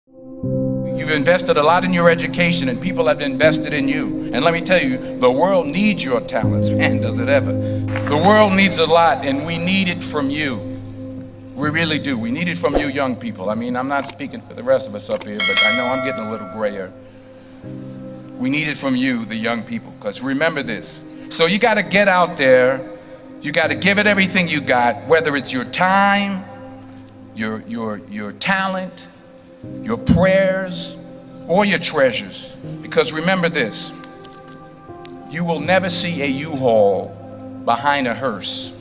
You've invested a lot in your education, and people have invested in you. And let me tell you, the world needs your talents. Man, does it ever. The world needs a lot, and we need it from you. We really do. We need it from you young people. I mean, I'm not speaking for the rest of us up here, but I know I'm getting a little grayer. We need it from you, the young people, because remember this. So you got to get out there. You got to give it everything you got, whether it's your time, your talent, your prayers, or your treasures. Because remember this, you will never see a U-Haul behind a hearse.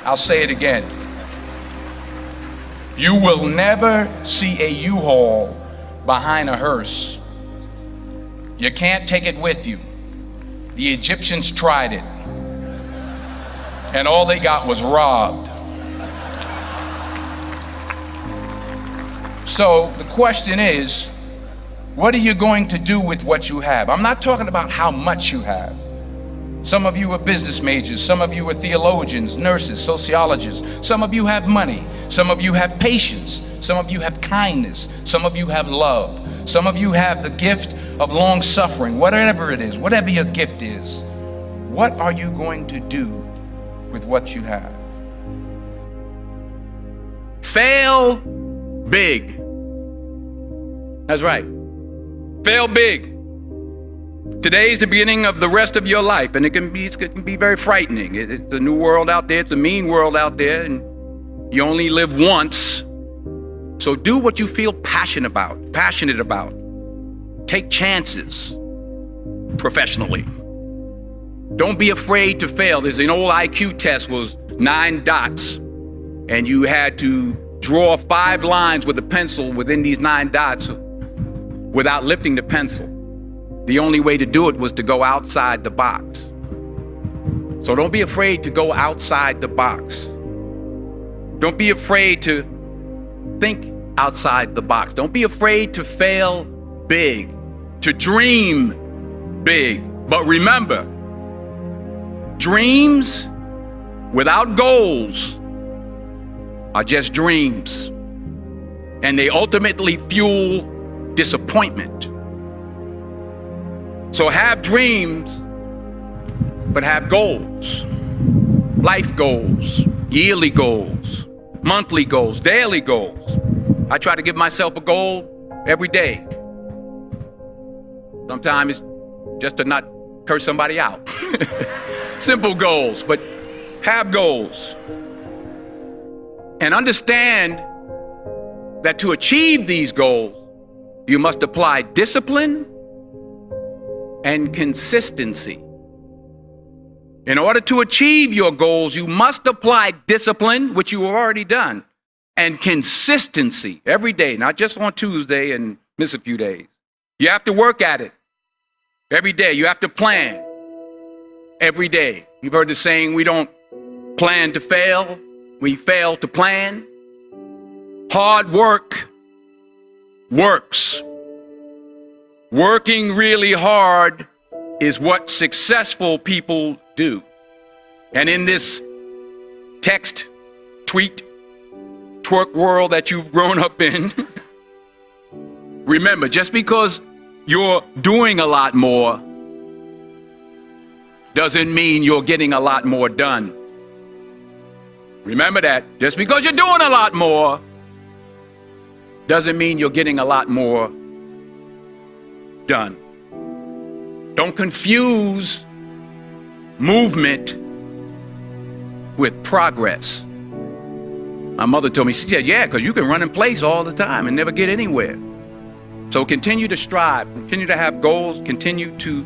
I'll say it again. You will never see a U-Haul behind a hearse. You can't take it with you. The Egyptians tried it, and all they got was robbed. So the question is, what are you going to do with what you have? I'm not talking about how much you have. Some of you are business majors, some of you are theologians, nurses, sociologists. Some of you have money, some of you have patience, some of you have kindness, some of you have love, some of you have the gift of long suffering. Whatever it is, whatever your gift is, what are you going to do with what you have? Fail big. That's right. Fail big. Today is the beginning of the rest of your life, and it can be very frightening. It's a new world out there. It's a mean world out there, and you only live once. So do what you feel passionate about. Take chances professionally. Don't be afraid to fail. There's an old IQ test, was 9 dots, and you had to draw 5 lines with a pencil within these 9 dots without lifting the pencil. The only way to do it was to go outside the box. So don't be afraid to go outside the box. Don't be afraid to think outside the box. Don't be afraid to fail big, to dream big. But remember, dreams without goals are just dreams, and they ultimately fuel disappointment. So have dreams, but have goals. Life goals, yearly goals, monthly goals, daily goals. I try to give myself a goal every day. Sometimes it's just to not curse somebody out. Simple goals, but have goals. And understand that to achieve these goals, you must apply discipline and consistency. In order to achieve your goals, you must apply discipline, which you have already done, and consistency every day, not just on Tuesday and miss a few days. You have to work at it every day. You have to plan every day. You've heard the saying, we don't plan to fail, we fail to plan. Hard work works. Working really hard is what successful people do. And in this text, tweet, twerk world that you've grown up in, remember, just because you're doing a lot more doesn't mean you're getting a lot more done. Remember that. Just because you're doing a lot more doesn't mean you're getting a lot more done. Don't confuse movement with progress. My mother told me, she said, yeah, because you can run in place all the time and never get anywhere. So continue to strive, continue to have goals, continue to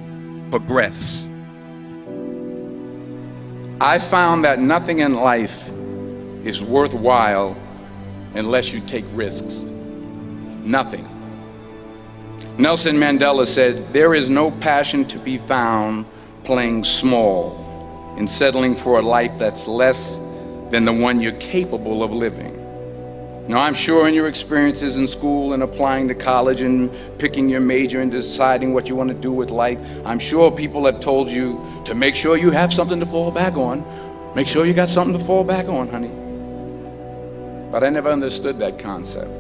progress. I found that nothing in life is worthwhile unless you take risks. Nothing. Nelson Mandela said, there is no passion to be found playing small and settling for a life that's less than the one you're capable of living. Now, I'm sure in your experiences in school and applying to college and picking your major and deciding what you want to do with life, I'm sure people have told you to make sure you have something to fall back on. Make sure you got something to fall back on, honey. But I never understood that concept,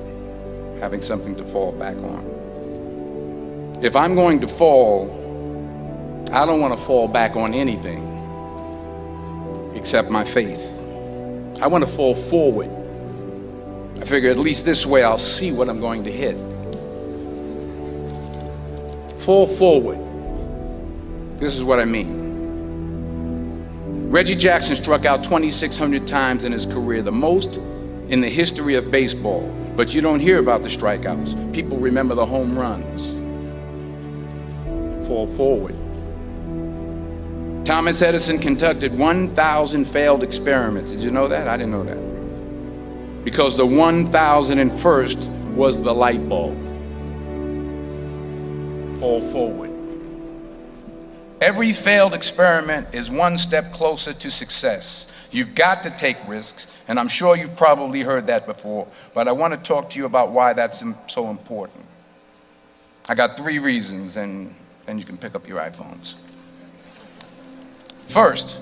having something to fall back on. If I'm going to fall, I don't want to fall back on anything except my faith. I want to fall forward. I figure at least this way I'll see what I'm going to hit. Fall forward. This is what I mean. Reggie Jackson struck out 2,600 times in his career, the most in the history of baseball. But you don't hear about the strikeouts. People remember the home runs. Fall forward. Thomas Edison conducted 1,000 failed experiments. Did you know that? I didn't know that. Because the 1,001st was the light bulb. Fall forward. Every failed experiment is one step closer to success. You've got to take risks, and I'm sure you've probably heard that before, but I want to talk to you about why that's so important. I got 3 reasons, and then you can pick up your iPhones. First,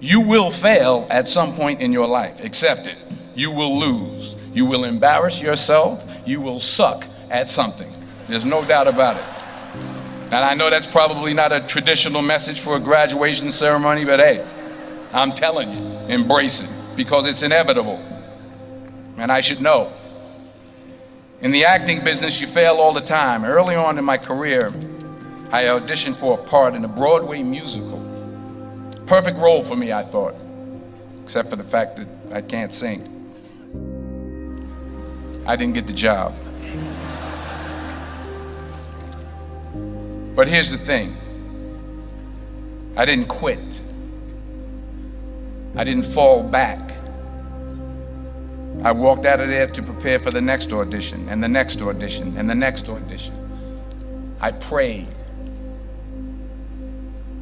you will fail at some point in your life. Accept it. You will lose. You will embarrass yourself. You will suck at something. There's no doubt about it. And I know that's probably not a traditional message for a graduation ceremony, but hey, I'm telling you, embrace it, because it's inevitable. And I should know. In the acting business, you fail all the time. Early on in my career, I auditioned for a part in a Broadway musical. Perfect role for me, I thought, except for the fact that I can't sing. I didn't get the job. But here's the thing. I didn't quit. I didn't fall back. I walked out of there to prepare for the next audition, and the next audition, and the next audition. I prayed.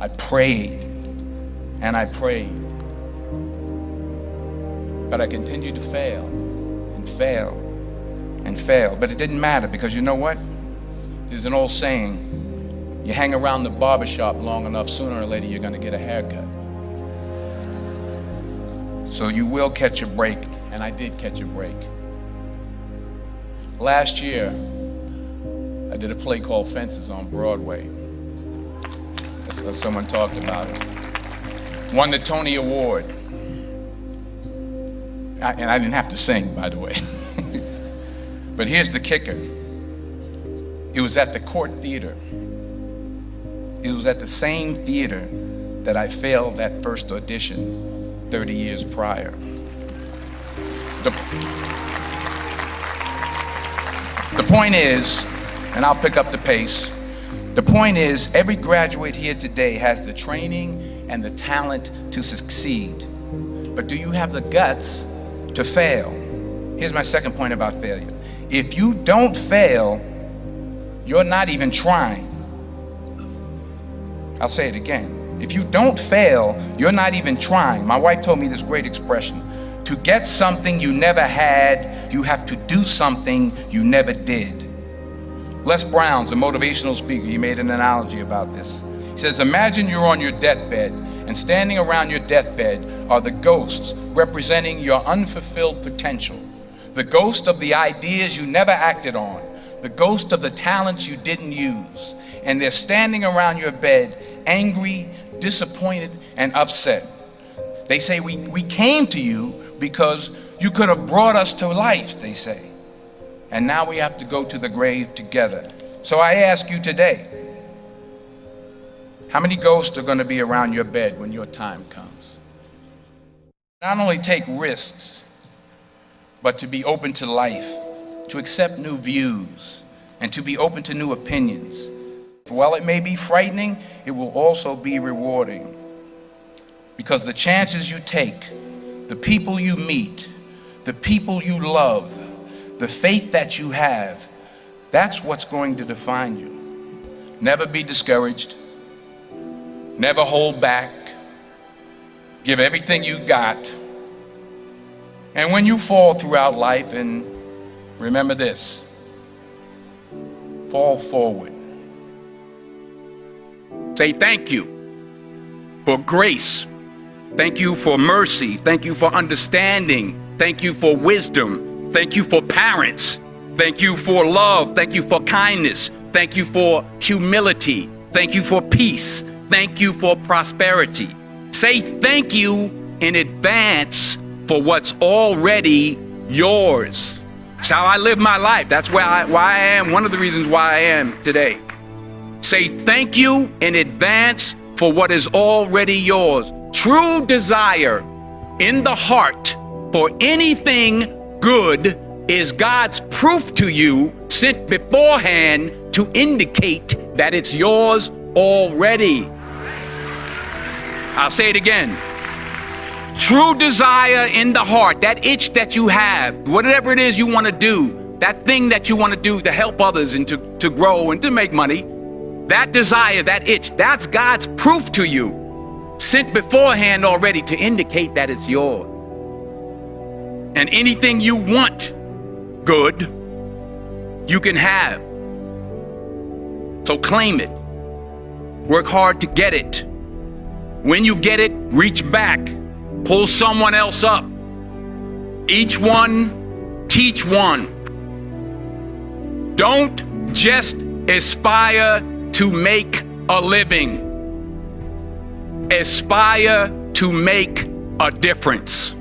I prayed, and I prayed. But I continued to fail, and fail, and fail. But it didn't matter, because you know what? There's an old saying, you hang around the barbershop long enough, sooner or later you're gonna get a haircut. So you will catch a break, and I did catch a break. Last year, I did a play called Fences on Broadway. Someone talked about it. Won the Tony Award. And I didn't have to sing, by the way. But here's the kicker. It was at the Court Theater. It was at the same theater that I failed that first audition 30 years prior. The point is, and I'll pick up the pace, the point is, every graduate here today has the training and the talent to succeed. But do you have the guts to fail? Here's my second point about failure. If you don't fail, you're not even trying. I'll say it again. If you don't fail, you're not even trying. My wife told me this great expression. To get something you never had, you have to do something you never did. Les Brown's a motivational speaker. He made an analogy about this. He says, imagine you're on your deathbed, and standing around your deathbed are the ghosts representing your unfulfilled potential. The ghost of the ideas you never acted on. The ghost of the talents you didn't use. And they're standing around your bed, angry, disappointed, and upset. They say, we came to you because you could have brought us to life, they say. And now we have to go to the grave together. So I ask you today, how many ghosts are going to be around your bed when your time comes? Not only take risks, but to be open to life, to accept new views, and to be open to new opinions. While it may be frightening, it will also be rewarding. Because the chances you take, the people you meet, the people you love, the faith that you have, that's what's going to define you. Never be discouraged. Never hold back. Give everything you got. And when you fall throughout life, and remember this, fall forward. Say thank you for grace. Thank you for mercy. Thank you for understanding. Thank you for wisdom. Thank you for parents. Thank you for love. Thank you for kindness. Thank you for humility. Thank you for peace. Thank you for prosperity. Say thank you in advance for what's already yours. That's how I live my life. That's why I am, one of the reasons why I am today. Say thank you in advance for what is already yours. True desire in the heart for anything good is God's proof to you, sent beforehand to indicate that it's yours already. I'll say it again. True desire in the heart, that itch that you have, whatever it is you want to do, that thing that you want to do to help others and to grow and to make money, that desire, that itch, that's God's proof to you, sent beforehand already to indicate that it's yours. And anything you want good, you can have. So claim it. Work hard to get it. When you get it, reach back. Pull someone else up. Each one, teach one. Don't just aspire to make a living. Aspire to make a difference.